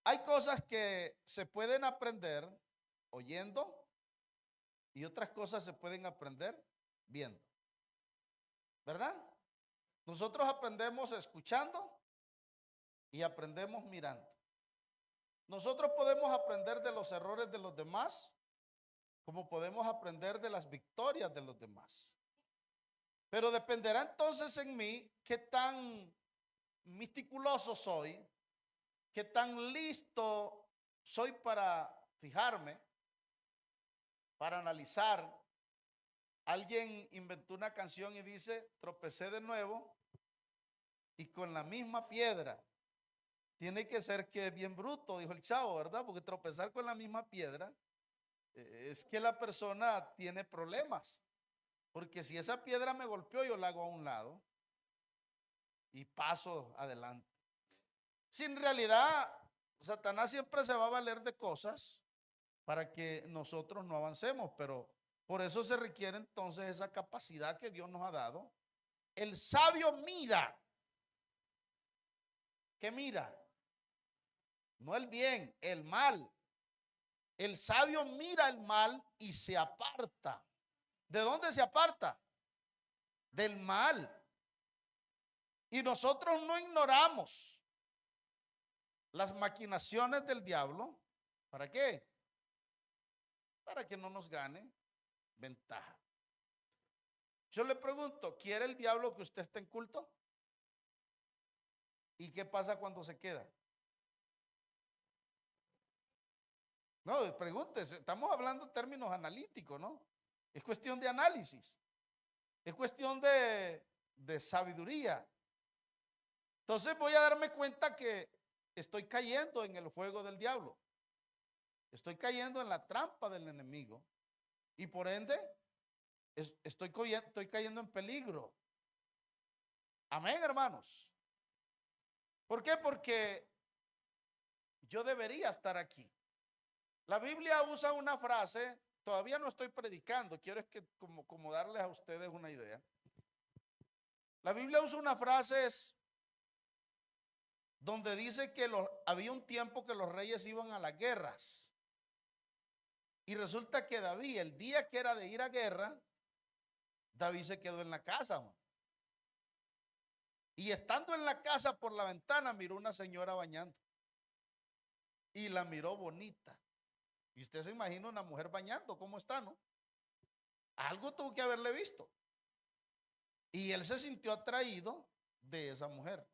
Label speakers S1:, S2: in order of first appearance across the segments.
S1: Hay cosas que se pueden aprender oyendo y otras cosas se pueden aprender viendo, ¿verdad? Nosotros aprendemos escuchando y aprendemos mirando. Nosotros podemos aprender de los errores de los demás, como podemos aprender de las victorias de los demás. Pero dependerá entonces en mí qué tan meticuloso soy, qué tan listo soy para fijarme, para analizar. Alguien inventó una canción y dice, tropecé de nuevo y con la misma piedra. Tiene que ser que es bien bruto, dijo el chavo, ¿verdad? Porque tropezar con la misma piedra es que la persona tiene problemas. Porque si esa piedra me golpeó, yo la hago a un lado y paso adelante. Si en realidad Satanás siempre se va a valer de cosas para que nosotros no avancemos, pero por eso se requiere entonces esa capacidad que Dios nos ha dado. El sabio mira. ¿Qué mira? No el bien, el mal. El sabio mira el mal y se aparta. ¿De dónde se aparta? Del mal. Y nosotros no ignoramos las maquinaciones del diablo. ¿Para qué? Para que no nos gane ventaja. Yo le pregunto, ¿quiere el diablo que usted esté en culto? ¿Y qué pasa cuando se queda? No, pregúntese, estamos hablando en términos analíticos, ¿no? Es cuestión de análisis, es cuestión de sabiduría. Entonces voy a darme cuenta que estoy cayendo en el fuego del diablo, estoy cayendo en la trampa del enemigo y por ende estoy cayendo en peligro. Amén, hermanos. ¿Por qué? Porque yo debería estar aquí. La Biblia usa una frase, todavía no estoy predicando, quiero es que como darles a ustedes una idea. La Biblia usa una frase donde dice que había un tiempo que los reyes iban a las guerras. Y resulta que David, el día que era de ir a guerra, David se quedó en la casa. Y estando en la casa por la ventana, miró una señora bañando. Y la miró bonita. Y usted se imagina una mujer bañando, ¿cómo está, no? Algo tuvo que haberle visto. Y él se sintió atraído de esa mujer.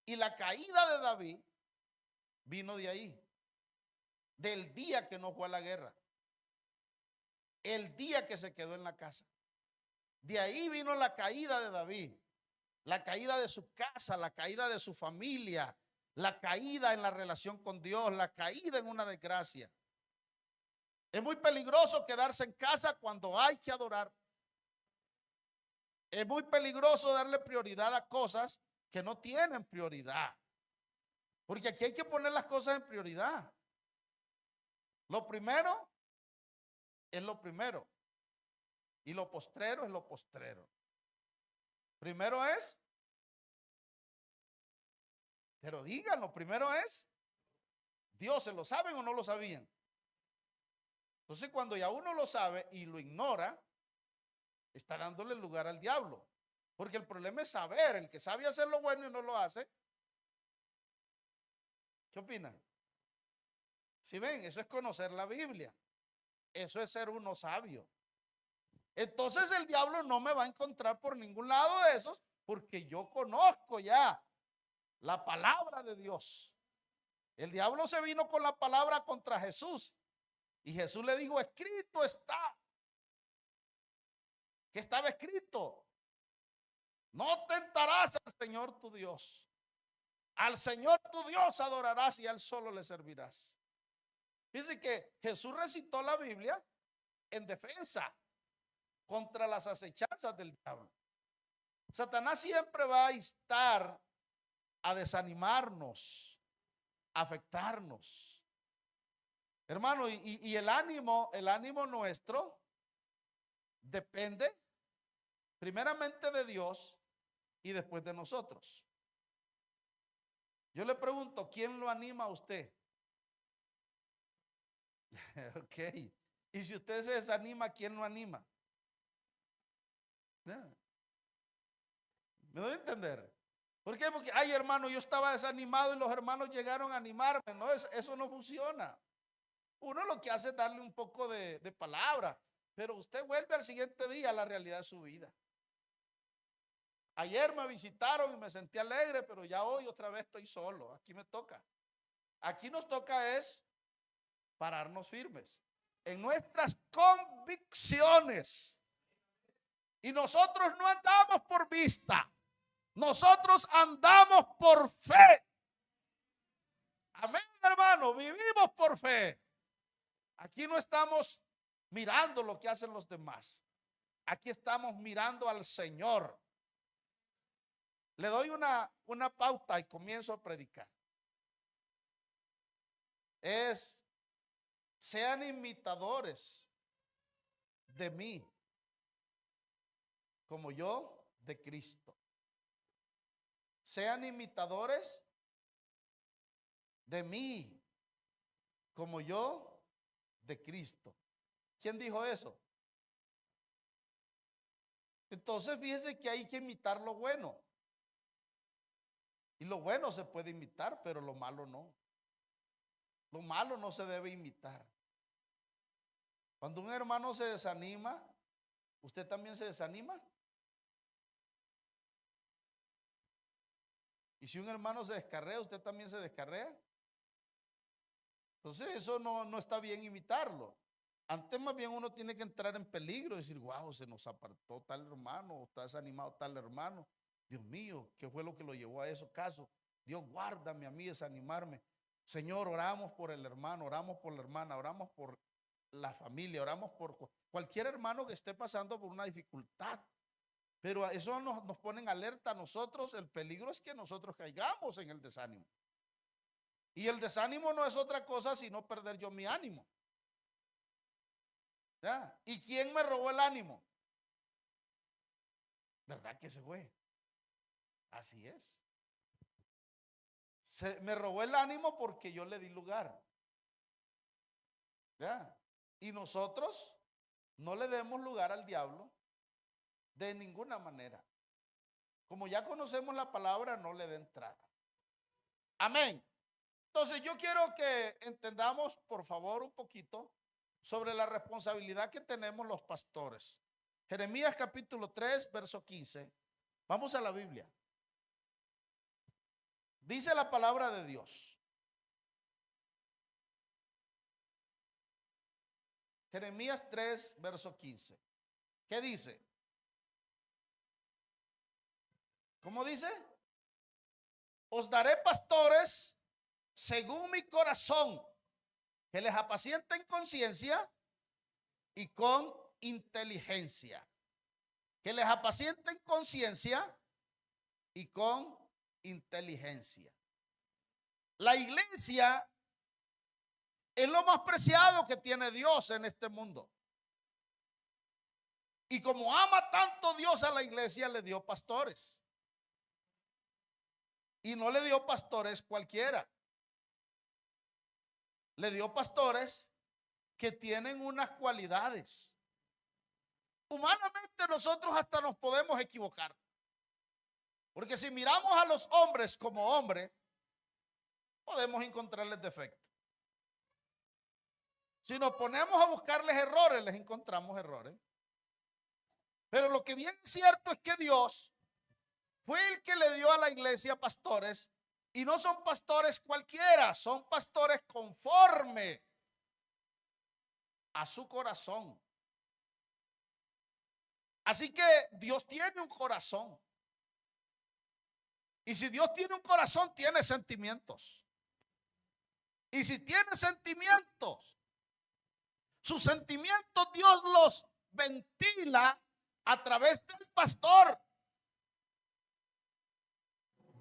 S1: Y la caída de David vino de ahí. Del día que no fue a la guerra. El día que se quedó en la casa. De ahí vino la caída de David. La caída de su casa, la caída de su familia, la caída en la relación con Dios, la caída en una desgracia. Es muy peligroso quedarse en casa cuando hay que adorar. Es muy peligroso darle prioridad a cosas que no tienen prioridad. Porque aquí hay que poner las cosas en prioridad. Lo primero es lo primero. Y lo postrero es lo postrero. Primero es, pero díganlo, primero es Dios. ¿Se lo saben o no lo sabían? Entonces cuando ya uno lo sabe y lo ignora, está dándole lugar al diablo. Porque el problema es saber, el que sabe hacer lo bueno y no lo hace. ¿Qué opinan? Si ven, eso es conocer la Biblia. Eso es ser uno sabio. Entonces el diablo no me va a encontrar por ningún lado de esos, porque yo conozco ya la palabra de Dios. El diablo se vino con la palabra contra Jesús. Y Jesús le dijo, escrito está. ¿Qué estaba escrito? No tentarás al Señor tu Dios. Al Señor tu Dios adorarás y a Él solo le servirás. Dice que Jesús recitó la Biblia en defensa contra las acechanzas del diablo. Satanás siempre va a instar a desanimarnos, a afectarnos. Hermano, y el ánimo nuestro depende primeramente de Dios y después de nosotros. Yo le pregunto, ¿quién lo anima a usted? Ok. Y si usted se desanima, ¿quién lo anima? ¿Me doy a entender? ¿Por qué? Porque, ay, hermano, yo estaba desanimado y los hermanos llegaron a animarme. No, eso no funciona. Uno lo que hace es darle un poco de palabra, pero usted vuelve al siguiente día a la realidad de su vida. Ayer me visitaron y me sentí alegre, pero ya hoy otra vez estoy solo. Aquí me toca. Aquí nos toca es pararnos firmes en nuestras convicciones. Y nosotros no andamos por vista. Nosotros andamos por fe. Amén, hermano. Vivimos por fe. Aquí no estamos mirando lo que hacen los demás. Aquí estamos mirando al Señor. Le doy una pauta y comienzo a predicar. Sean imitadores de mí, como yo de Cristo. Sean imitadores de mí, como yo de Cristo. ¿Quién dijo eso? Entonces fíjese que hay que imitar lo bueno. Y lo bueno se puede imitar, pero lo malo no. Lo malo no se debe imitar. Cuando un hermano se desanima, ¿usted también se desanima? Y si un hermano se descarrea, ¿usted también se descarrea? Entonces eso no está bien imitarlo. Antes más bien uno tiene que entrar en peligro y decir, wow, se nos apartó tal hermano, o está desanimado tal hermano. Dios mío, ¿qué fue lo que lo llevó a esos casos? Dios, guárdame a mí desanimarme. Señor, oramos por el hermano, oramos por la hermana, oramos por la familia, oramos por cualquier hermano que esté pasando por una dificultad. Pero eso nos pone en alerta a nosotros. El peligro es que nosotros caigamos en el desánimo. Y el desánimo no es otra cosa sino perder yo mi ánimo. ¿Ya? ¿Y quién me robó el ánimo? ¿Verdad que se fue? Así es. Me robó el ánimo porque yo le di lugar. ¿Ya? Y nosotros no le demos lugar al diablo de ninguna manera. Como ya conocemos la palabra, no le dé entrada. Amén. Entonces yo quiero que entendamos, por favor, un poquito sobre la responsabilidad que tenemos los pastores. Jeremías capítulo 3, verso 15. Vamos a la Biblia. Dice la palabra de Dios. Jeremías 3, verso 15. ¿Qué dice? ¿Cómo dice? Os daré pastores según mi corazón, que les apacienten con ciencia y con inteligencia. Que les apacienten con ciencia y con inteligencia. La iglesia es lo más preciado que tiene Dios en este mundo. Y como ama tanto Dios a la iglesia, le dio pastores. Y no le dio pastores cualquiera. Le dio pastores que tienen unas cualidades. Humanamente nosotros hasta nos podemos equivocar. Porque si miramos a los hombres como hombres, podemos encontrarles defectos. Si nos ponemos a buscarles errores, les encontramos errores. Pero lo que bien es cierto es que Dios fue el que le dio a la iglesia pastores, y no son pastores cualquiera, son pastores conforme a su corazón. Así que Dios tiene un corazón. Y si Dios tiene un corazón, tiene sentimientos. Y si tiene sentimientos, sus sentimientos Dios los ventila a través del pastor.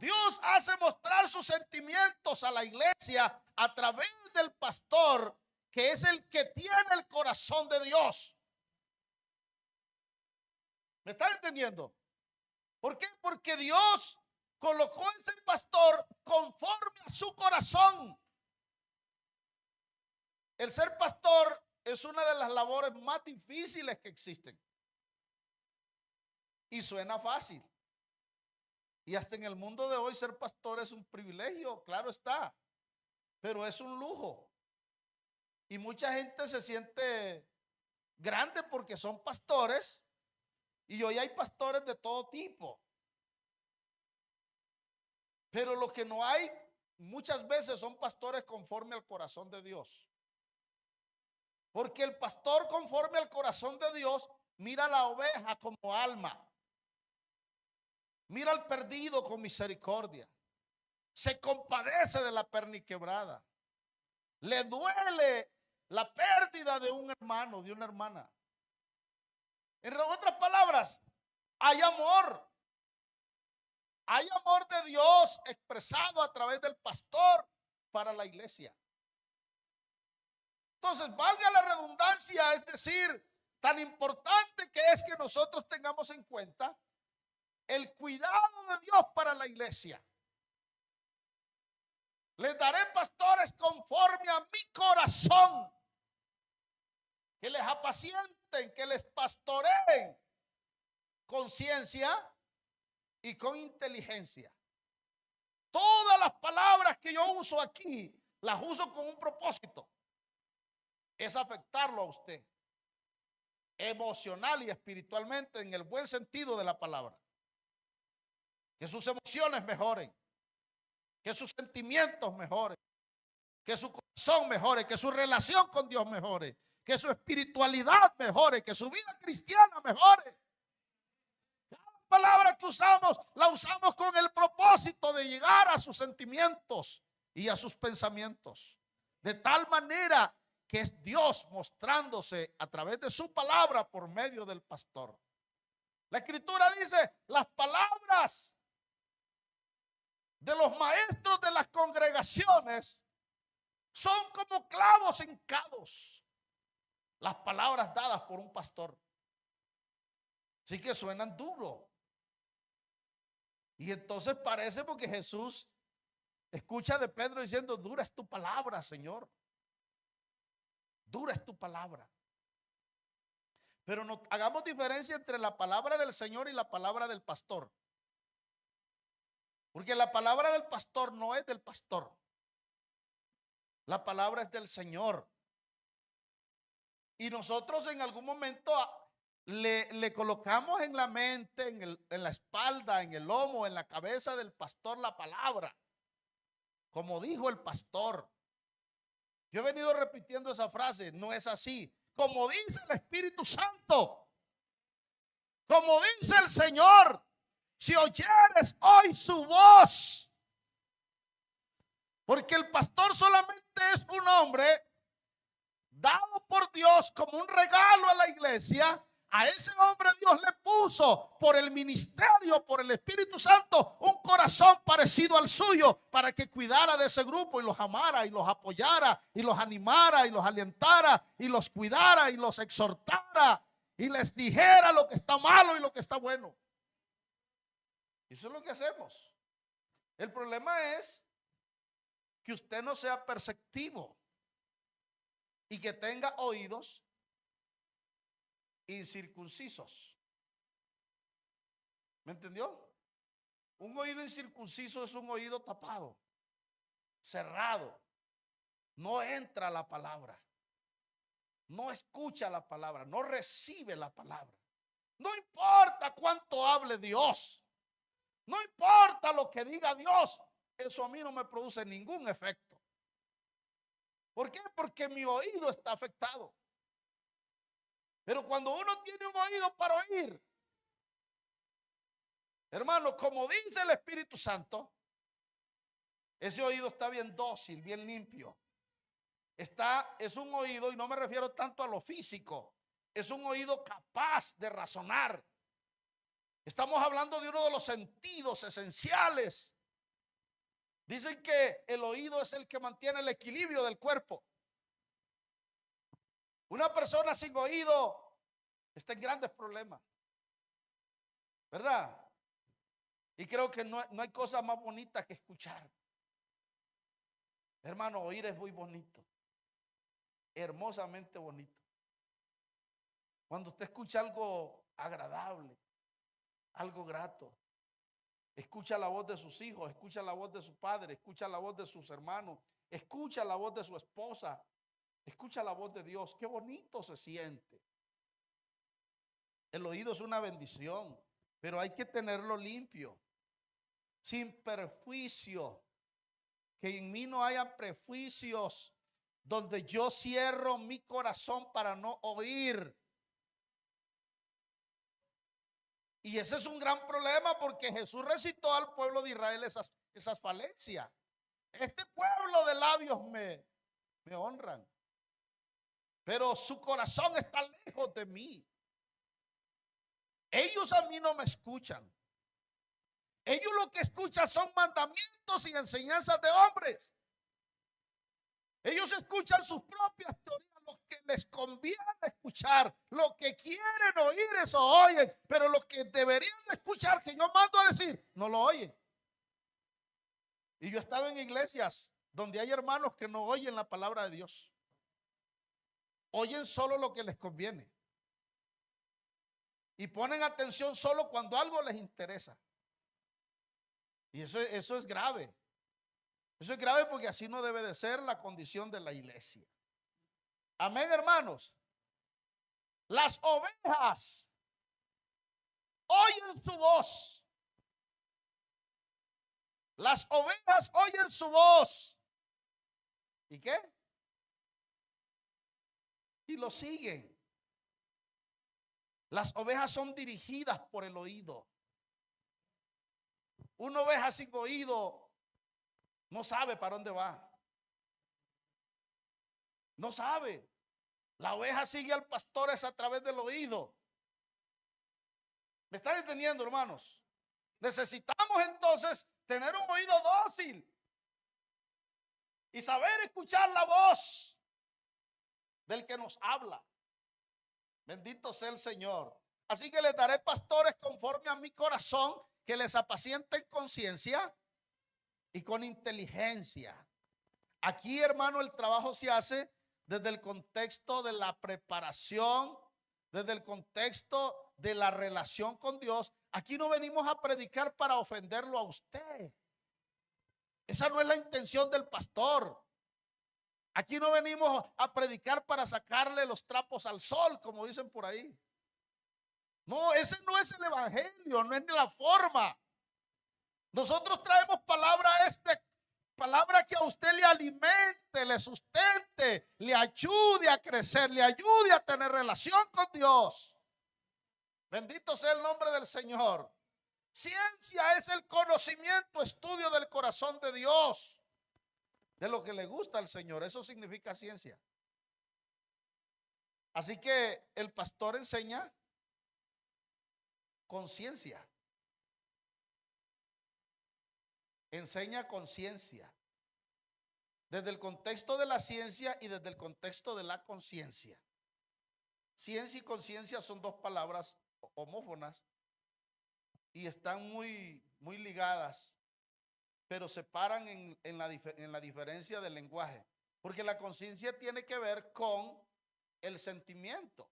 S1: Dios hace mostrar sus sentimientos a la iglesia a través del pastor, que es el que tiene el corazón de Dios. ¿Me están entendiendo? ¿Por qué? Porque Dios colocó ese pastor conforme corazón. El ser pastor es una de las labores más difíciles que existen. Y suena fácil. Y hasta en el mundo de hoy ser pastor es un privilegio, claro está. Pero es un lujo. Y mucha gente se siente grande porque son pastores. Y hoy hay pastores de todo tipo. Pero lo que no hay muchas veces son pastores conforme al corazón de Dios. Porque el pastor conforme al corazón de Dios mira a la oveja como alma. Mira al perdido con misericordia. Se compadece de la perniquebrada. Le duele la pérdida de un hermano, de una hermana. En otras palabras, hay amor. Hay amor de Dios expresado a través del pastor para la iglesia. Entonces, valga la redundancia, es decir, tan importante que es que nosotros tengamos en cuenta el cuidado de Dios para la iglesia. Les daré pastores conforme a mi corazón, que les apacienten, que les pastoreen con ciencia y con inteligencia. Todas las palabras que yo uso aquí, las uso con un propósito. Es afectarlo a usted, emocional y espiritualmente, en el buen sentido de la palabra. Que sus emociones mejoren, que sus sentimientos mejoren, que su corazón mejore, que su relación con Dios mejore, que su espiritualidad mejore, que su vida cristiana mejore. Cada palabra que usamos, la usamos con el propósito de llegar a sus sentimientos y a sus pensamientos. De tal manera que es Dios mostrándose a través de su palabra por medio del pastor. La escritura dice, las palabras de los maestros de las congregaciones son como clavos hincados. Las palabras dadas por un pastor. Así que suenan duro. Y entonces parece porque Jesús escucha de Pedro diciendo, dura es tu palabra, Señor. Dura es tu palabra. Pero no hagamos diferencia entre la palabra del Señor y la palabra del pastor. Porque la palabra del pastor no es del pastor. La palabra es del Señor. Y nosotros en algún momento le colocamos en la mente, en la espalda, en el lomo, en la cabeza del pastor la palabra. Como dijo el pastor. Yo he venido repitiendo esa frase, no es así. Como dice el Espíritu Santo. Como dice el Señor. Si oyeres hoy su voz. Porque el pastor solamente es un hombre dado por Dios como un regalo a la iglesia. A ese hombre Dios le puso por el ministerio, por el Espíritu Santo, un corazón parecido al suyo para que cuidara de ese grupo y los amara y los apoyara y los animara y los alentara y los cuidara y los exhortara y les dijera lo que está malo y lo que está bueno. Eso es lo que hacemos. El problema es que usted no sea perceptivo y que tenga oídos incircuncisos. ¿Me entendió? Un oído incircunciso es un oído tapado, cerrado. No entra la palabra. No escucha la palabra, no recibe la palabra. No importa cuánto hable Dios. No importa lo que diga Dios. Eso a mí no me produce ningún efecto. ¿Por qué? Porque mi oído está afectado. Pero cuando uno tiene un oído para oír, hermano, como dice el Espíritu Santo, ese oído está bien dócil, bien limpio. Es un oído, y no me refiero tanto a lo físico, es un oído capaz de razonar. Estamos hablando de uno de los sentidos esenciales. Dicen que el oído es el que mantiene el equilibrio del cuerpo. Una persona sin oído está en grandes problemas, ¿verdad? Y creo que no hay cosa más bonita que escuchar. Hermano, oír es muy bonito, hermosamente bonito. Cuando usted escucha algo agradable, algo grato, escucha la voz de sus hijos, escucha la voz de su padre, escucha la voz de sus hermanos, escucha la voz de su esposa, escucha la voz de Dios. Qué bonito se siente. El oído es una bendición, pero hay que tenerlo limpio, sin perjuicio, que en mí no haya prejuicios, donde yo cierro mi corazón para no oír. Y ese es un gran problema, porque Jesús recitó al pueblo de Israel esas falencias. Este pueblo de labios me honran, pero su corazón está lejos de mí. Ellos a mí no me escuchan. Ellos lo que escuchan son mandamientos y enseñanzas de hombres. Ellos escuchan sus propias teorías, lo que les conviene escuchar, lo que quieren oír, eso oyen, pero lo que deberían escuchar, que yo mando a decir, no lo oyen. Y yo he estado en iglesias donde hay hermanos que no oyen la palabra de Dios. Oyen solo lo que les conviene. Y ponen atención solo cuando algo les interesa. Y eso es grave. Eso es grave, porque así no debe de ser la condición de la iglesia. Amén, hermanos. Las ovejas oyen su voz. Las ovejas oyen su voz. ¿Y qué? Y lo siguen. Las ovejas son dirigidas por el oído. Una oveja sin oído no sabe para dónde va. No sabe. La oveja sigue al pastor es a través del oído. ¿Me están entendiendo, hermanos? Necesitamos entonces tener un oído dócil y saber escuchar la voz del que nos habla. Bendito sea el Señor. Así que les daré pastores conforme a mi corazón, que les apacienten con ciencia y con inteligencia. Aquí, hermano, el trabajo se hace desde el contexto de la preparación, desde el contexto de la relación con Dios. Aquí no venimos a predicar para ofenderlo a usted. Esa no es la intención del pastor. Aquí no venimos a predicar para sacarle los trapos al sol, como dicen por ahí. No, ese no es el evangelio, no es ni la forma. Nosotros traemos palabra que a usted le alimente, le sustente, le ayude a crecer, le ayude a tener relación con Dios. Bendito sea el nombre del Señor. Ciencia es el conocimiento, estudio del corazón de Dios, de lo que le gusta al Señor. Eso significa ciencia. Así que el pastor enseña con ciencia. Enseña con ciencia. Desde el contexto de la ciencia y desde el contexto de la conciencia. Ciencia y conciencia son dos palabras homófonas y están muy ligadas, pero se paran en la diferencia del lenguaje, porque la conciencia tiene que ver con el sentimiento,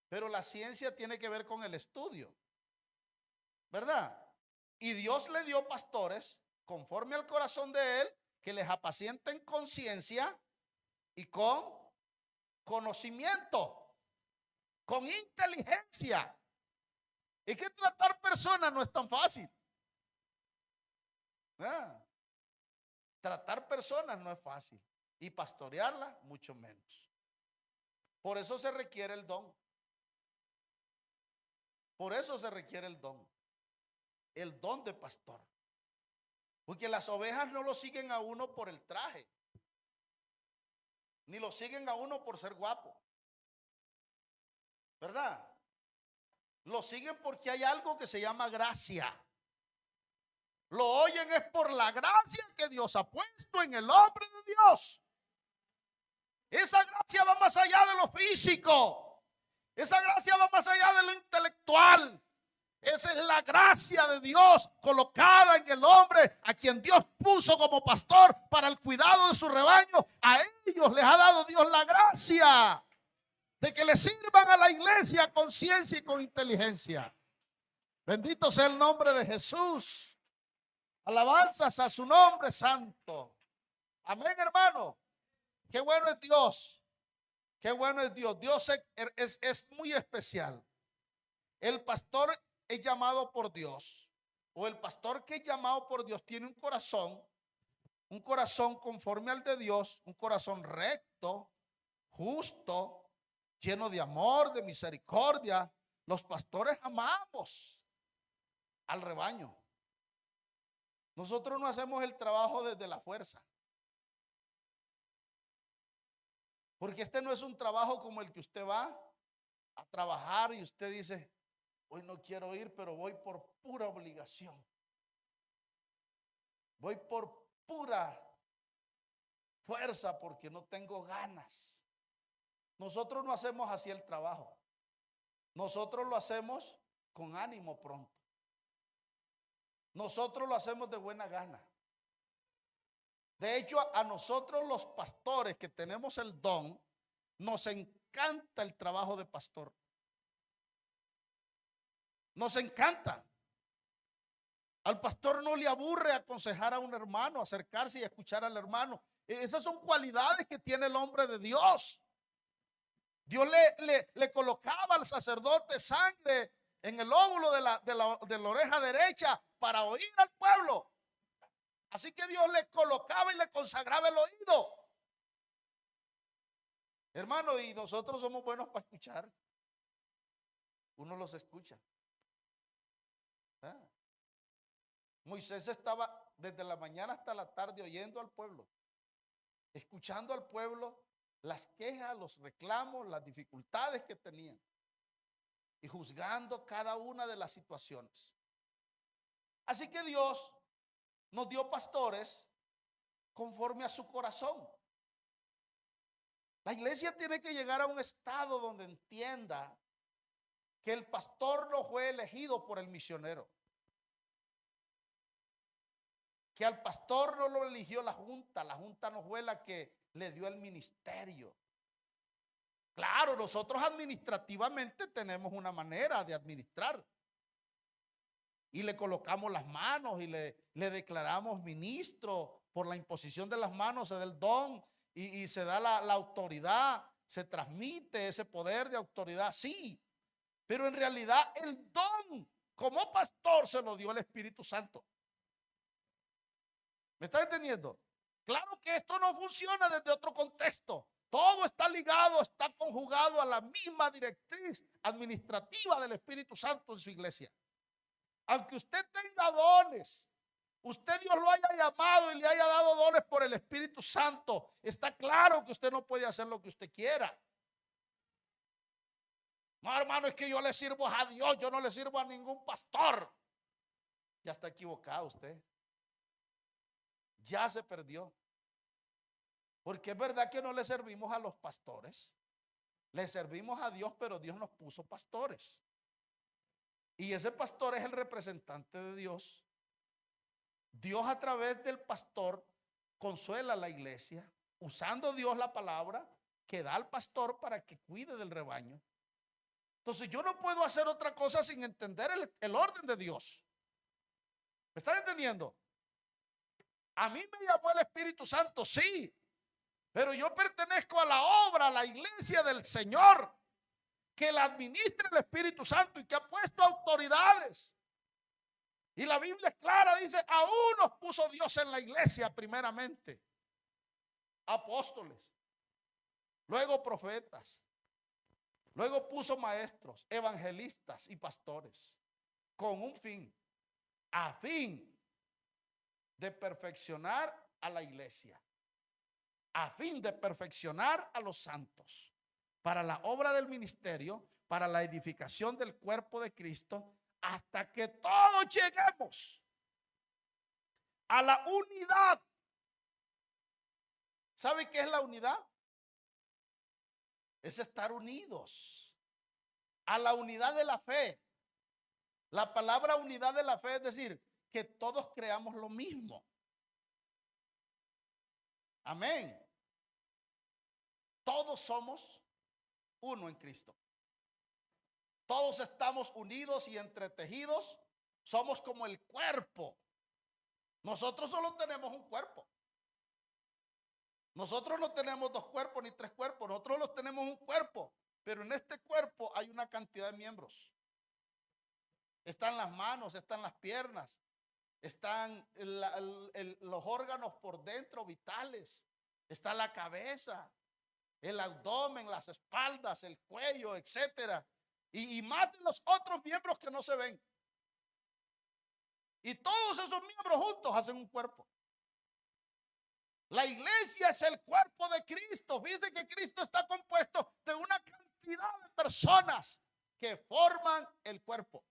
S1: pero la ciencia tiene que ver con el estudio, ¿verdad? Y Dios le dio pastores conforme al corazón de Él, que les apacienten con ciencia y con conocimiento, con inteligencia. Es que tratar personas no es tan fácil. Tratar personas no es fácil, y pastorearlas mucho menos. Por eso se requiere el don. Por eso se requiere el don de pastor. Porque las ovejas no lo siguen a uno por el traje, ni lo siguen a uno por ser guapo, ¿verdad? Lo siguen porque hay algo que se llama gracia. Lo oyen es por la gracia que Dios ha puesto en el hombre de Dios. Esa gracia va más allá de lo físico. Esa gracia va más allá de lo intelectual. Esa es la gracia de Dios colocada en el hombre a quien Dios puso como pastor para el cuidado de su rebaño. A ellos les ha dado Dios la gracia de que le sirvan a la iglesia con ciencia y con inteligencia. Bendito sea el nombre de Jesús. Alabanzas a su nombre santo. Amén, hermano. Qué bueno es Dios. Qué bueno es Dios. Dios es muy especial. El pastor es llamado por Dios, o el pastor que es llamado por Dios tiene un corazón conforme al de Dios, un corazón recto, justo, lleno de amor, de misericordia. Los pastores amamos al rebaño. Nosotros no hacemos el trabajo desde la fuerza, porque este no es un trabajo como el que usted va a trabajar y usted dice: hoy no quiero ir, pero voy por pura obligación. Voy por pura fuerza porque no tengo ganas. Nosotros no hacemos así el trabajo. Nosotros lo hacemos con ánimo pronto. Nosotros lo hacemos de buena gana. De hecho, a nosotros los pastores que tenemos el don, nos encanta el trabajo de pastor. Nos encanta. Al pastor no le aburre aconsejar a un hermano, acercarse y escuchar al hermano. Esas son cualidades que tiene el hombre de Dios. Dios le colocaba al sacerdote sangre en el óvulo de la oreja derecha para oír al pueblo. Así que Dios le colocaba y le consagraba el oído. Hermano, y nosotros somos buenos para escuchar. Uno los escucha. ¿Ah? Moisés estaba desde la mañana hasta la tarde oyendo al pueblo, escuchando al pueblo las quejas, los reclamos, las dificultades que tenían y juzgando cada una de las situaciones. Así que Dios nos dio pastores conforme a su corazón. La iglesia tiene que llegar a un estado donde entienda que el pastor no fue elegido por el misionero, que al pastor no lo eligió la junta no fue la que le dio el ministerio. Claro, nosotros administrativamente tenemos una manera de administrar y le colocamos las manos y le declaramos ministro. Por la imposición de las manos se da el don y se da la autoridad, se transmite ese poder de autoridad, sí, pero en realidad el don como pastor se lo dio el Espíritu Santo. ¿Me está entendiendo? Claro que esto no funciona desde otro contexto. Todo está ligado, está conjugado a la misma directriz administrativa del Espíritu Santo en su iglesia. Aunque usted tenga dones, usted Dios lo haya llamado y le haya dado dones por el Espíritu Santo, está claro que usted no puede hacer lo que usted quiera. No, hermano, es que yo le sirvo a Dios, yo no le sirvo a ningún pastor. Ya está equivocado usted. Ya se perdió. Porque es verdad que no le servimos a los pastores. Le servimos a Dios, pero Dios nos puso pastores. Y ese pastor es el representante de Dios. Dios a través del pastor consuela a la iglesia, usando Dios la palabra que da al pastor para que cuide del rebaño. Entonces yo no puedo hacer otra cosa sin entender el orden de Dios. ¿Me están entendiendo? A mí me llamó el Espíritu Santo, sí, pero yo pertenezco a la obra, a la iglesia del Señor, que la administra el Espíritu Santo y que ha puesto autoridades. Y la Biblia es clara, dice, aún nos puso Dios en la iglesia primeramente. Apóstoles, luego profetas, luego puso maestros, evangelistas y pastores, con un fin, a fin de perfeccionar a la iglesia, a fin de perfeccionar a los santos, para la obra del ministerio, para la edificación del cuerpo de Cristo, hasta que todos lleguemos a la unidad. ¿Sabe qué es la unidad? Es estar unidos a la unidad de la fe, La palabra unidad de la fe es decir, que todos creamos lo mismo. Amén. Todos somos uno en Cristo. Todos estamos unidos y entretejidos. Somos como el cuerpo. Nosotros solo tenemos un cuerpo. Nosotros no tenemos 2 cuerpos ni 3 cuerpos. Nosotros los tenemos un cuerpo. Pero en este cuerpo hay una cantidad de miembros. Están las manos, están las piernas, están los órganos por dentro vitales. Está la cabeza, el abdomen, las espaldas, el cuello, etcétera. Y más de los otros miembros que no se ven. Y todos esos miembros juntos hacen un cuerpo. La iglesia es el cuerpo de Cristo. Fíjense que Cristo está compuesto de una cantidad de personas que forman el cuerpo.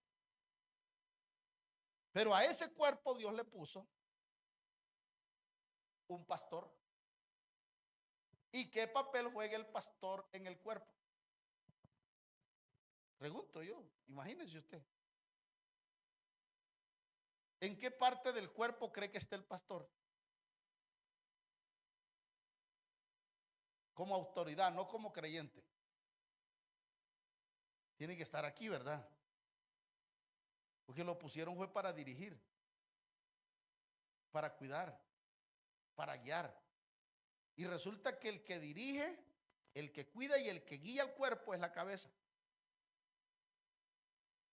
S1: Pero a ese cuerpo Dios le puso un pastor. ¿Y qué papel juega el pastor en el cuerpo? Pregunto yo, imagínense usted. ¿En qué parte del cuerpo cree que está el pastor? Como autoridad, no como creyente. Tiene que estar aquí, ¿verdad? Porque lo pusieron fue para dirigir, para cuidar, para guiar. Y resulta que el que dirige, el que cuida y el que guía el cuerpo es la cabeza.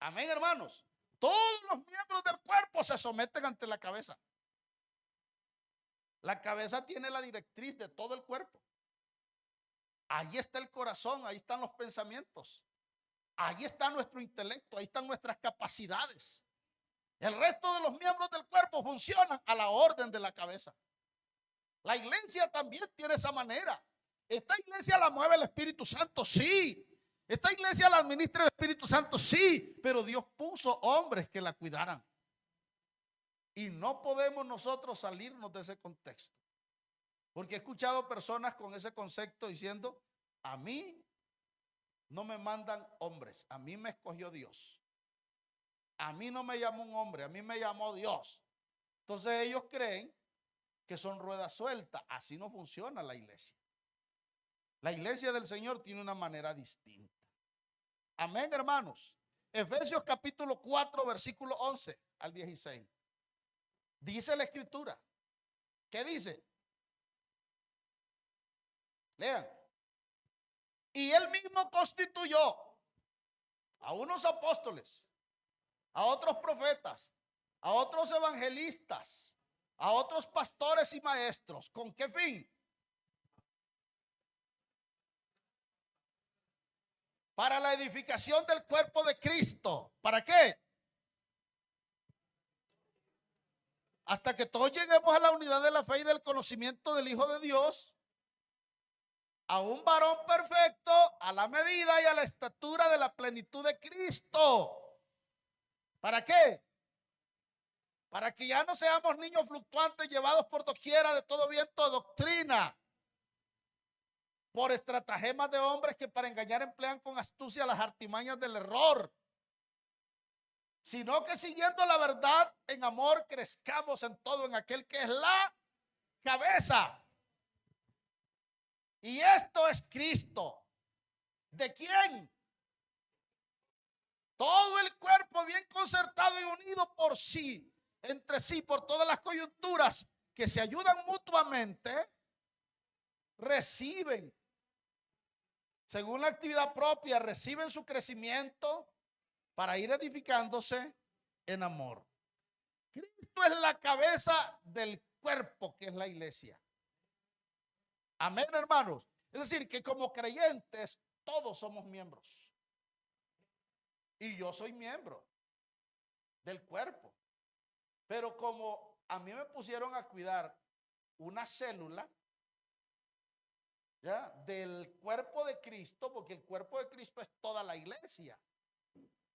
S1: Amén, hermanos. Todos los miembros del cuerpo se someten ante la cabeza. La cabeza tiene la directriz de todo el cuerpo. Ahí está el corazón, ahí están los pensamientos. Ahí está nuestro intelecto, ahí están nuestras capacidades. El resto de los miembros del cuerpo funcionan a la orden de la cabeza. La iglesia también tiene esa manera. Esta iglesia la mueve el Espíritu Santo, sí. Esta iglesia la administra el Espíritu Santo, sí. Pero Dios puso hombres que la cuidaran. Y no podemos nosotros salirnos de ese contexto. Porque he escuchado personas con ese concepto diciendo, a mí no me mandan hombres, a mí me escogió Dios. A mí no me llamó un hombre, a mí me llamó Dios. Entonces ellos creen que son ruedas sueltas. Así no funciona la iglesia. La iglesia del Señor tiene una manera distinta. Amén, hermanos. Efesios capítulo 4, versículo 11 al 16. Dice la escritura. ¿Qué dice? Lean. Y él mismo constituyó a unos apóstoles, a otros profetas, a otros evangelistas, a otros pastores y maestros. ¿Con qué fin? Para la edificación del cuerpo de Cristo. ¿Para qué? Hasta que todos lleguemos a la unidad de la fe y del conocimiento del Hijo de Dios, a un varón perfecto, a la medida y a la estatura de la plenitud de Cristo. ¿Para qué? Para que ya no seamos niños fluctuantes llevados por doquiera de todo viento de doctrina, por estratagemas de hombres que para engañar emplean con astucia las artimañas del error, sino que siguiendo la verdad en amor crezcamos en todo en aquel que es la cabeza. Y esto es Cristo. ¿De quién? Todo el cuerpo bien concertado y unido por sí, entre sí, por todas las coyunturas que se ayudan mutuamente, reciben, según la actividad propia, reciben su crecimiento para ir edificándose en amor. Cristo es la cabeza del cuerpo que es la iglesia. Amén, hermanos. Es decir, que como creyentes todos somos miembros. Y yo soy miembro del cuerpo. Pero como a mí me pusieron a cuidar una célula, ¿ya?, del cuerpo de Cristo, porque el cuerpo de Cristo es toda la iglesia.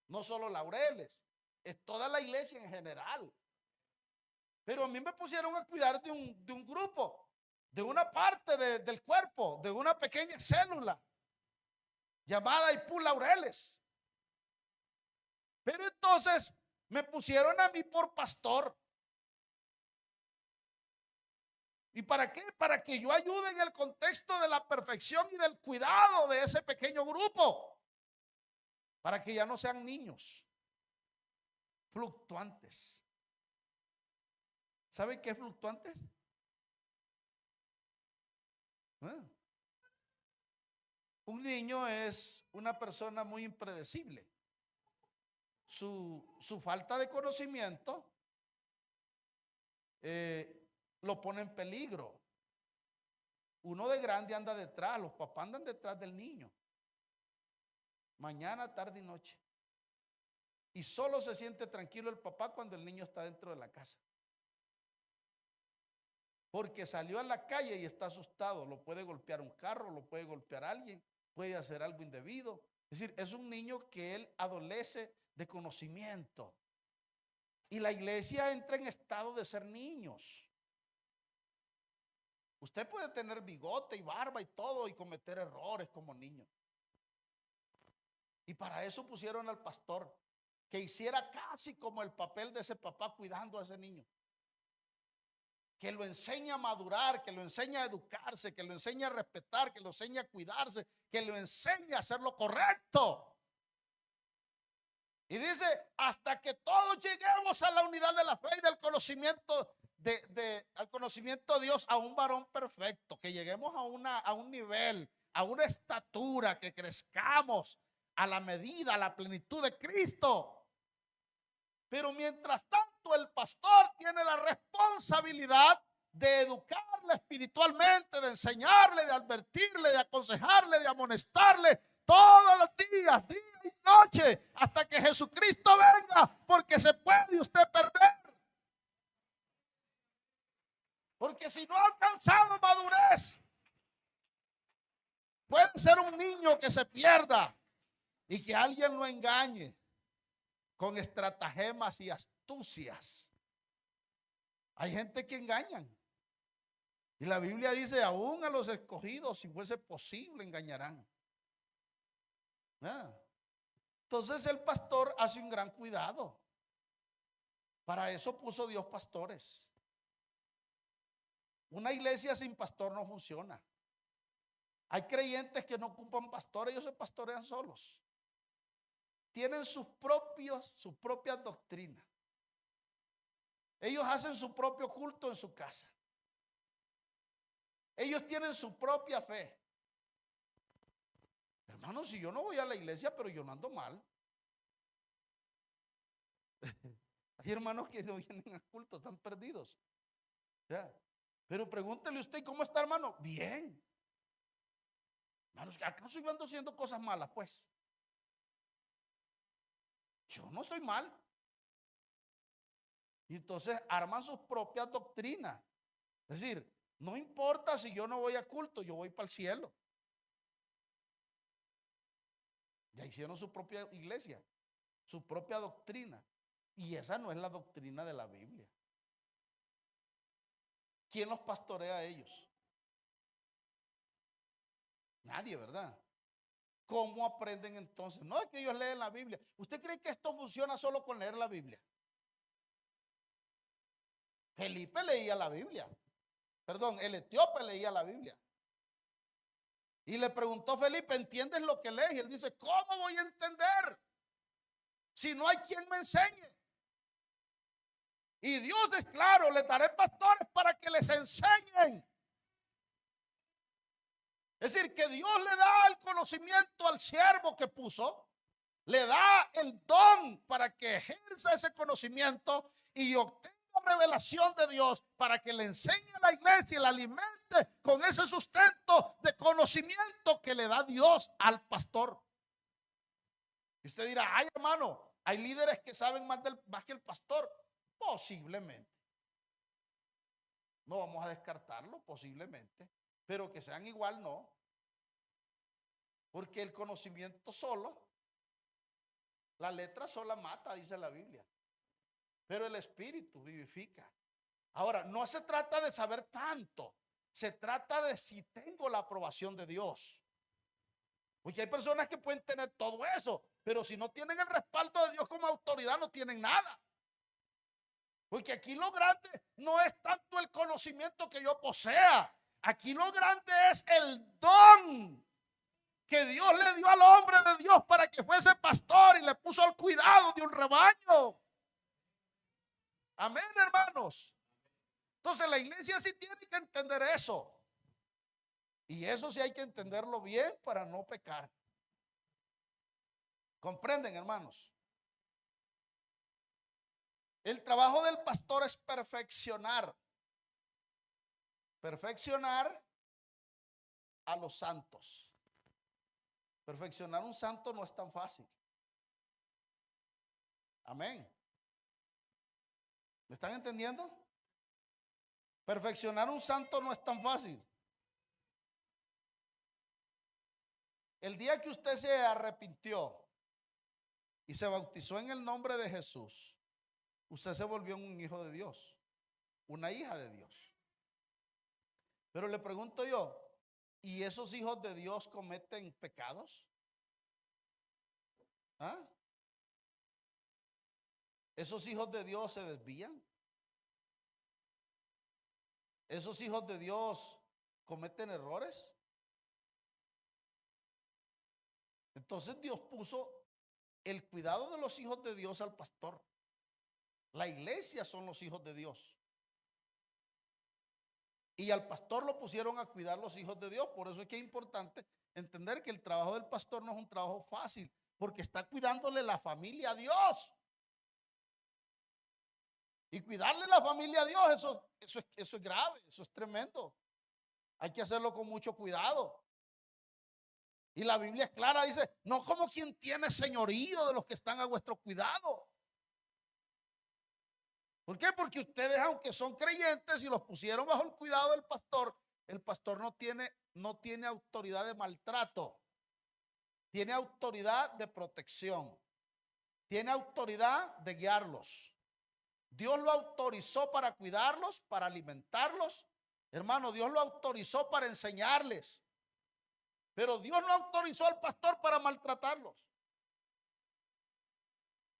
S1: No solo Laureles, es toda la iglesia en general. Pero a mí me pusieron a cuidar de un grupo, de una parte del cuerpo, de una pequeña célula llamada Ipú Laureles. Pero entonces Me pusieron a mí por pastor. ¿Y para qué? Para que yo ayude en el contexto de la perfección y del cuidado de ese pequeño grupo. Para que ya no sean niños fluctuantes. ¿Sabe qué es fluctuantes? Un niño es una persona muy impredecible. Su falta de conocimiento lo pone en peligro. Uno de grande anda detrás, los papás andan detrás del niño. Mañana, tarde y noche. Y solo se siente tranquilo el papá cuando el niño está dentro de la casa. Porque salió a la calle y está asustado. Lo puede golpear un carro, lo puede golpear alguien, puede hacer algo indebido. Es decir, es un niño que él adolece de conocimiento. Y la iglesia entra en estado de ser niños. Usted puede tener bigote y barba y todo y cometer errores como niño. Y para eso pusieron al pastor, que hiciera casi como el papel de ese papá cuidando a ese niño. Que lo enseña a madurar, que lo enseña a educarse, que lo enseña a respetar, que lo enseña a cuidarse, que lo enseña a hacer lo correcto. Y dice, hasta que todos lleguemos a la unidad de la fe y del conocimiento al conocimiento de Dios, a un varón perfecto, que lleguemos a un nivel, a una estatura, que crezcamos a la medida, a la plenitud de Cristo. Pero mientras tanto el pastor tiene la responsabilidad de educarle espiritualmente, de enseñarle, de advertirle, de aconsejarle, de amonestarle todos los días, día y noche, hasta que Jesucristo venga, porque se puede usted perder. Porque si no ha alcanzado madurez, puede ser un niño que se pierda y que alguien lo engañe con estratagemas y astucias. Hay gente que engañan. Y la Biblia dice, aún a los escogidos, si fuese posible, engañarán. Entonces el pastor hace un gran cuidado. Para eso puso Dios pastores. Una iglesia sin pastor no funciona. Hay creyentes que no ocupan pastores, ellos se pastorean solos. Tienen su propia doctrina. Ellos hacen su propio culto en su casa. Ellos tienen su propia fe. Hermano, si yo no voy a la iglesia, pero yo no ando mal. Hay hermanos que no vienen al culto, están perdidos. ¿Ya? Pero pregúntele usted, ¿cómo está, hermano? Bien. Hermanos, ¿acaso yo ando haciendo cosas malas? Pues yo no estoy mal. Y entonces arman sus propias doctrinas. Es decir, no importa si yo no voy a culto, yo voy para el cielo. Ya hicieron su propia iglesia, su propia doctrina. Y esa no es la doctrina de la Biblia. ¿Quién los pastorea a ellos? Nadie, ¿verdad? ¿Cómo aprenden entonces? No es que ellos leen la Biblia. ¿Usted cree que esto funciona solo con leer la Biblia? Felipe leía la Biblia. Perdón, el etíope leía la Biblia. Y le preguntó Felipe, ¿entiendes lo que lees? Y él dice, ¿cómo voy a entender si no hay quien me enseñe? Y Dios es claro, les daré pastores para que les enseñen. Es decir, que Dios le da el conocimiento al siervo que puso, le da el don para que ejerza ese conocimiento y obtenga revelación de Dios para que le enseñe a la iglesia y la alimente con ese sustento de conocimiento que le da Dios al pastor. Y usted dirá, ay, hermano, hay líderes que saben más que el pastor. Posiblemente. No vamos a descartarlo, posiblemente. Pero que sean igual, no. Porque el conocimiento solo, la letra sola mata, dice la Biblia. Pero el espíritu vivifica. Ahora, no se trata de saber tanto. Se trata de si tengo la aprobación de Dios. Porque hay personas que pueden tener todo eso, pero si no tienen el respaldo de Dios como autoridad, no tienen nada. Porque aquí lo grande no es tanto el conocimiento que yo posea. Aquí lo grande es el don que Dios le dio al hombre de Dios para que fuese pastor y le puso al cuidado de un rebaño. Amén, hermanos. Entonces la iglesia sí tiene que entender eso. Y eso sí hay que entenderlo bien para no pecar. ¿Comprenden, hermanos? El trabajo del pastor es perfeccionar. Perfeccionar a los santos. Perfeccionar un santo no es tan fácil. Amén. ¿Me están entendiendo? Perfeccionar un santo no es tan fácil. El día que usted se arrepintió y se bautizó en el nombre de Jesús, usted se volvió un hijo de Dios, una hija de Dios. Pero le pregunto yo, ¿y esos hijos de Dios cometen pecados? ¿Ah? ¿Esos hijos de Dios se desvían? ¿Esos hijos de Dios cometen errores? Entonces Dios puso el cuidado de los hijos de Dios al pastor. La iglesia son los hijos de Dios. Y al pastor lo pusieron a cuidar los hijos de Dios. Por eso es que es importante entender que el trabajo del pastor no es un trabajo fácil, porque está cuidándole la familia a Dios. Y cuidarle la familia a Dios, eso es grave, eso es tremendo. Hay que hacerlo con mucho cuidado. Y la Biblia es clara, dice, no como quien tiene señorío de los que están a vuestro cuidado. ¿Por qué? Porque ustedes, aunque son creyentes y los pusieron bajo el cuidado del pastor, el pastor no tiene autoridad de maltrato, tiene autoridad de protección, tiene autoridad de guiarlos. Dios lo autorizó para cuidarlos, para alimentarlos. Hermano, Dios lo autorizó para enseñarles. Pero Dios no autorizó al pastor para maltratarlos.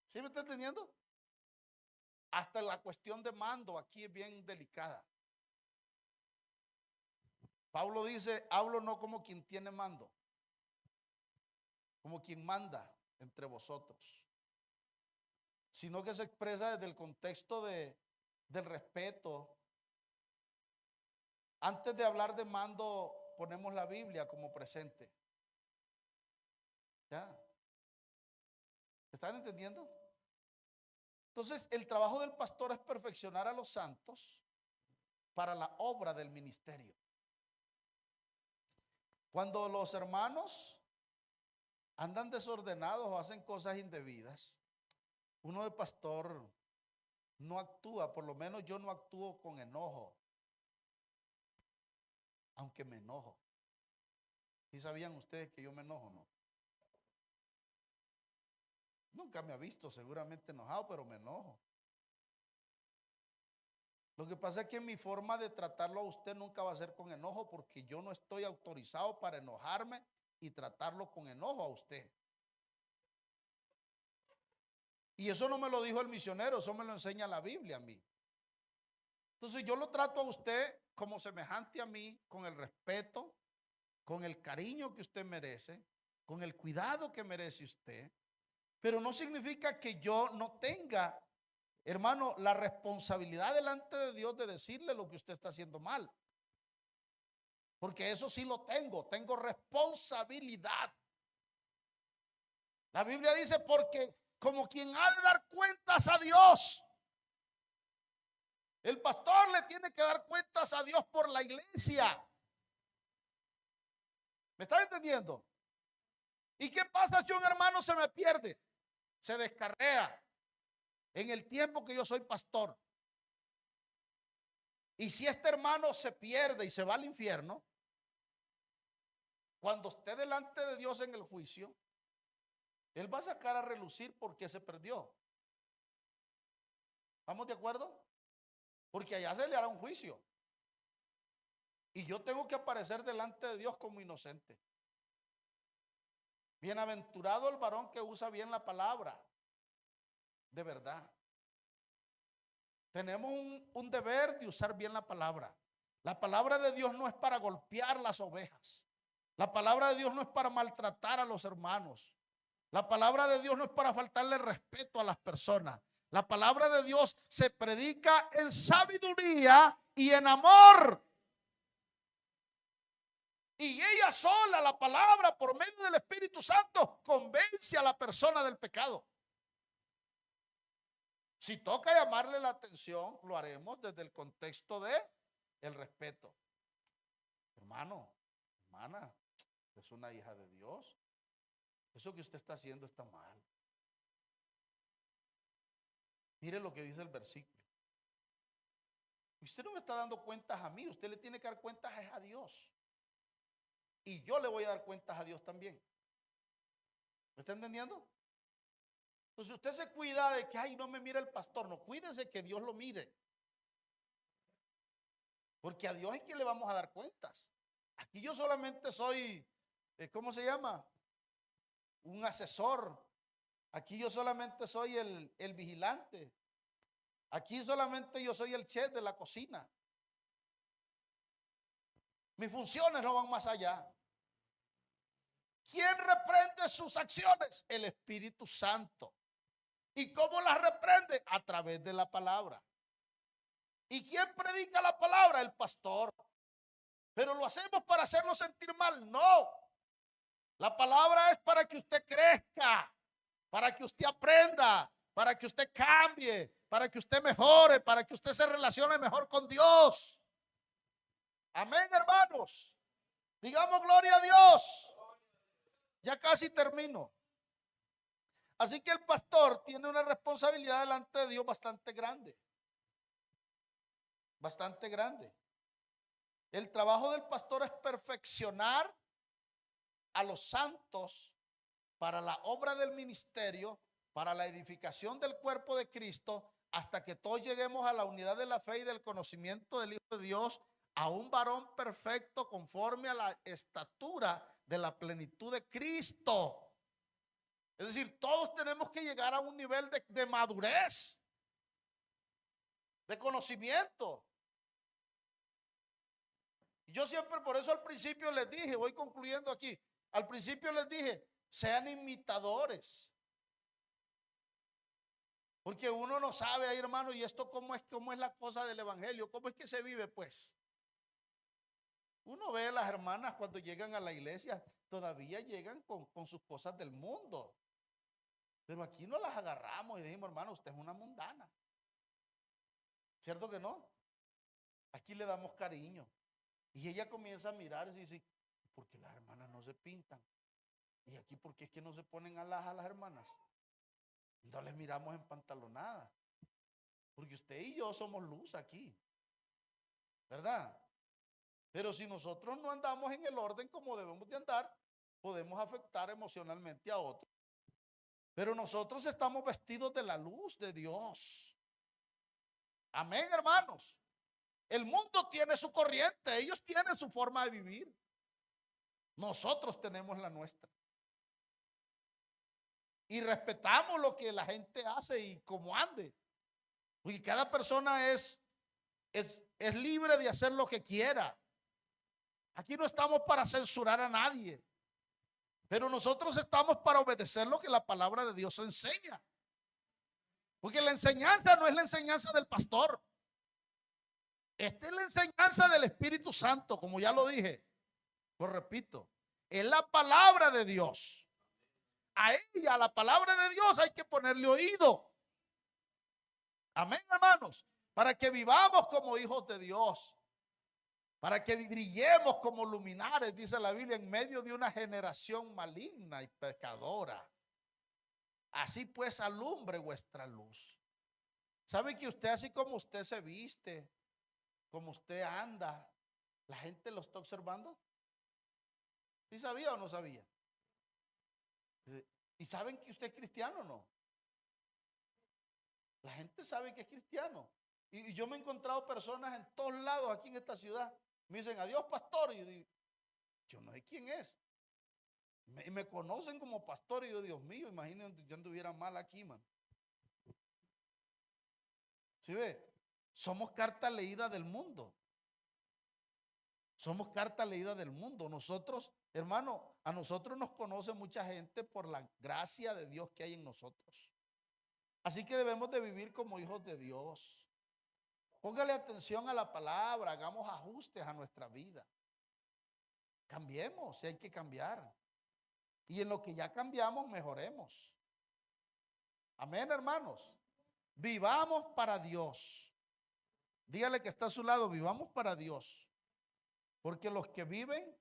S1: ¿Sí me está entendiendo? Hasta la cuestión de mando aquí es bien delicada. Pablo dice, hablo no como quien tiene mando, como quien manda entre vosotros, sino que se expresa desde el contexto del respeto. Antes de hablar de mando, ponemos la Biblia como presente. ¿Ya? ¿Están entendiendo? Entonces, el trabajo del pastor es perfeccionar a los santos para la obra del ministerio. Cuando los hermanos andan desordenados o hacen cosas indebidas, uno de pastor no actúa, por lo menos yo no actúo con enojo, aunque me enojo. ¿Sí sabían ustedes que yo me enojo, no? Nunca me ha visto seguramente enojado, pero me enojo. Lo que pasa es que mi forma de tratarlo a usted nunca va a ser con enojo, porque yo no estoy autorizado para enojarme y tratarlo con enojo a usted. Y eso no me lo dijo el misionero, eso me lo enseña la Biblia a mí. Entonces yo lo trato a usted como semejante a mí, con el respeto, con el cariño que usted merece, con el cuidado que merece usted. Pero no significa que yo no tenga, hermano, la responsabilidad delante de Dios de decirle lo que usted está haciendo mal. Porque eso sí lo tengo responsabilidad. La Biblia dice, porque como quien ha de dar cuentas a Dios, el pastor le tiene que dar cuentas a Dios por la iglesia. ¿Me está entendiendo? ¿Y qué pasa si un hermano se me pierde? Se descarrea en el tiempo que yo soy pastor. Y si este hermano se pierde y se va al infierno, cuando esté delante de Dios en el juicio, él va a sacar a relucir por qué se perdió. ¿Estamos de acuerdo? Porque allá se le hará un juicio. Y yo tengo que aparecer delante de Dios como inocente. Bienaventurado el varón que usa bien la palabra. De verdad. Tenemos un deber de usar bien la palabra. La palabra de Dios no es para golpear las ovejas. La palabra de Dios no es para maltratar a los hermanos. La palabra de Dios no es para faltarle respeto a las personas. La palabra de Dios se predica en sabiduría y en amor. Y ella sola, la palabra, por medio del Espíritu Santo, convence a la persona del pecado. Si toca llamarle la atención, lo haremos desde el contexto de el respeto. Hermano, hermana, es una hija de Dios. Eso que usted está haciendo está mal. Mire lo que dice el versículo. Usted no me está dando cuentas a mí, usted le tiene que dar cuentas a Dios. Y yo le voy a dar cuentas a Dios también. ¿Me está entendiendo? Entonces usted se cuida de que, ay, no me mira el pastor. No, cuídese que Dios lo mire. Porque a Dios es que le vamos a dar cuentas. Aquí yo solamente soy, ¿cómo se llama? Un asesor. Aquí yo solamente soy el vigilante. Aquí solamente yo soy el chef de la cocina. Mis funciones no van más allá. ¿Quién reprende sus acciones? El Espíritu Santo. ¿Y cómo las reprende? A través de la palabra. ¿Y quién predica la palabra? El pastor. Pero lo hacemos para hacernos sentir mal. No. La palabra es para que usted crezca, para que usted aprenda, para que usted cambie, para que usted mejore, para que usted se relacione mejor con Dios. Amén, hermanos. Digamos gloria a Dios. Ya casi termino. Así que el pastor tiene una responsabilidad delante de Dios bastante grande. Bastante grande. El trabajo del pastor es perfeccionar a los santos para la obra del ministerio, para la edificación del cuerpo de Cristo, hasta que todos lleguemos a la unidad de la fe y del conocimiento del Hijo de Dios, a un varón perfecto conforme a la estatura de la plenitud de Cristo. Es decir, todos tenemos que llegar a un nivel de madurez, de conocimiento. Y yo siempre, por eso al principio les dije, voy concluyendo aquí, al principio les dije, sean imitadores. Porque uno no sabe ahí, hermano, y esto cómo es la cosa del evangelio, cómo es que se vive, pues. Uno ve a las hermanas cuando llegan a la iglesia, todavía llegan con sus cosas del mundo. Pero aquí no las agarramos y decimos, hermano, usted es una mundana. ¿Cierto que no? Aquí le damos cariño. Y ella comienza a mirar y dice, ¿por qué las hermanas no se pintan? Y aquí, ¿por qué es que no se ponen alas a las hermanas? No les miramos en pantalonada. Porque usted y yo somos luz aquí. ¿Verdad? Pero si nosotros no andamos en el orden como debemos de andar, podemos afectar emocionalmente a otros. Pero nosotros estamos vestidos de la luz de Dios. Amén, hermanos. El mundo tiene su corriente, ellos tienen su forma de vivir. Nosotros tenemos la nuestra. Y respetamos lo que la gente hace y cómo ande. Porque cada persona es libre de hacer lo que quiera. Aquí no estamos para censurar a nadie. Pero nosotros estamos para obedecer lo que la palabra de Dios enseña. Porque la enseñanza no es la enseñanza del pastor. Esta es la enseñanza del Espíritu Santo, como ya lo dije. Lo repito. Es la palabra de Dios. A ella, a la palabra de Dios, hay que ponerle oído. Amén, hermanos. Para que vivamos como hijos de Dios. Para que brillemos como luminares, dice la Biblia, en medio de una generación maligna y pecadora. Así pues alumbre vuestra luz. ¿Sabe que usted, así como usted se viste, como usted anda, la gente lo está observando? ¿Sí sabía o no sabía? ¿Y saben que usted es cristiano o no? La gente sabe que es cristiano. Y yo me he encontrado personas en todos lados aquí en esta ciudad. Me dicen, adiós, pastor. Y yo digo, yo no sé quién es. Me conocen como pastor y yo, Dios mío, imagínense yo anduviera mal aquí, man. ¿Sí ve? Somos carta leída del mundo. Somos carta leída del mundo. Nosotros, hermano, a nosotros nos conoce mucha gente por la gracia de Dios que hay en nosotros. Así que debemos de vivir como hijos de Dios. Póngale atención a la palabra, hagamos ajustes a nuestra vida. Cambiemos, si hay que cambiar. Y en lo que ya cambiamos, mejoremos. Amén, hermanos. Vivamos para Dios. Dígale que está a su lado, vivamos para Dios. Porque los que viven,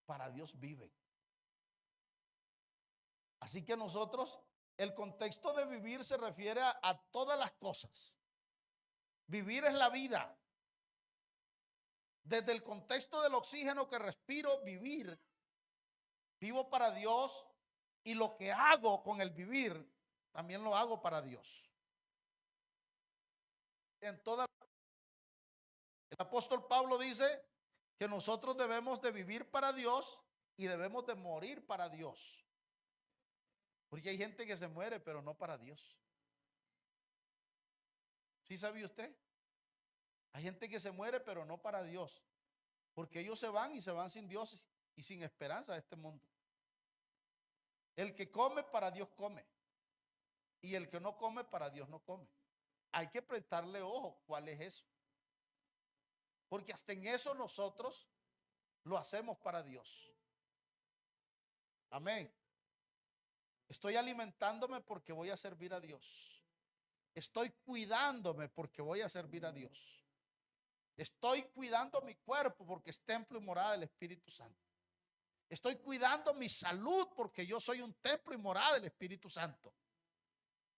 S1: para Dios viven. Así que nosotros, el contexto de vivir se refiere a todas las cosas. Vivir es la vida. Desde el contexto del oxígeno que respiro, vivir. Vivo para Dios y lo que hago con el vivir, también lo hago para Dios. El apóstol Pablo dice que nosotros debemos de vivir para Dios y debemos de morir para Dios. Porque hay gente que se muere, pero no para Dios. ¿Sí sabía usted? Hay gente que se muere, pero no para Dios. Porque ellos se van y se van sin Dios y sin esperanza de este mundo. El que come, para Dios come. Y el que no come, para Dios no come. Hay que prestarle ojo cuál es eso. Porque hasta en eso nosotros lo hacemos para Dios. Amén. Estoy alimentándome porque voy a servir a Dios. Estoy cuidándome porque voy a servir a Dios. Estoy cuidando mi cuerpo porque es templo y morada del Espíritu Santo. Estoy cuidando mi salud porque yo soy un templo y morada del Espíritu Santo.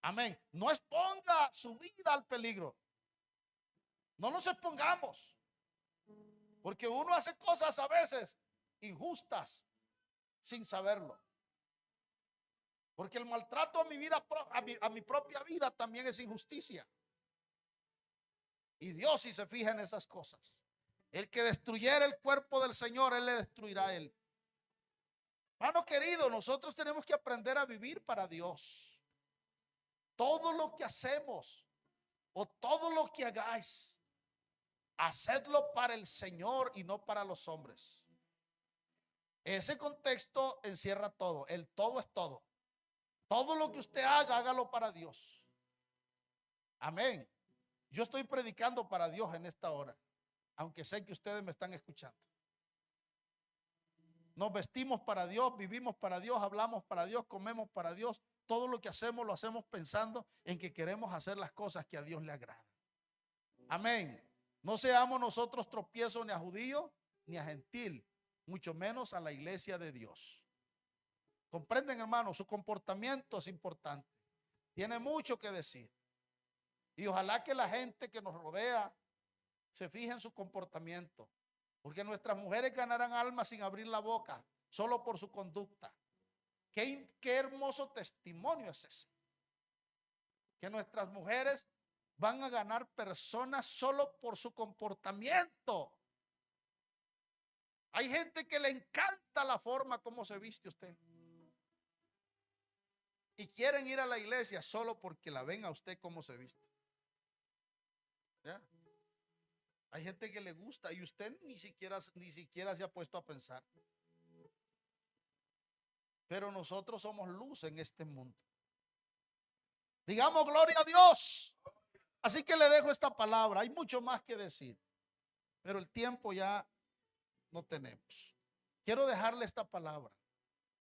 S1: Amén. No exponga su vida al peligro. No nos expongamos. Porque uno hace cosas a veces injustas sin saberlo. Porque el maltrato a mi vida, a mi propia vida también es injusticia. Y Dios sí se fija en esas cosas. El que destruyera el cuerpo del Señor, Él le destruirá a él. Hermano querido, nosotros tenemos que aprender a vivir para Dios. Todo lo que hacemos o todo lo que hagáis, hacedlo para el Señor y no para los hombres. Ese contexto encierra todo. El todo es todo. Todo lo que usted haga, hágalo para Dios. Amén. Yo estoy predicando para Dios en esta hora, aunque sé que ustedes me están escuchando. Nos vestimos para Dios, vivimos para Dios, hablamos para Dios, comemos para Dios. Todo lo que hacemos lo hacemos pensando en que queremos hacer las cosas que a Dios le agradan. Amén. No seamos nosotros tropiezos ni a judío ni a gentil, mucho menos a la iglesia de Dios. ¿Comprenden, hermanos? Su comportamiento es importante. Tiene mucho que decir. Y ojalá que la gente que nos rodea se fije en su comportamiento. Porque nuestras mujeres ganarán almas sin abrir la boca, solo por su conducta. Qué hermoso testimonio es ese. Que nuestras mujeres van a ganar personas solo por su comportamiento. Hay gente que le encanta la forma como se viste usted. Y quieren ir a la iglesia solo porque la ven a usted como se viste. ¿Ya? Hay gente que le gusta y usted ni siquiera se ha puesto a pensar. Pero nosotros somos luz en este mundo. Digamos gloria a Dios. Así que le dejo esta palabra. Hay mucho más que decir, pero el tiempo ya no tenemos. Quiero dejarle esta palabra.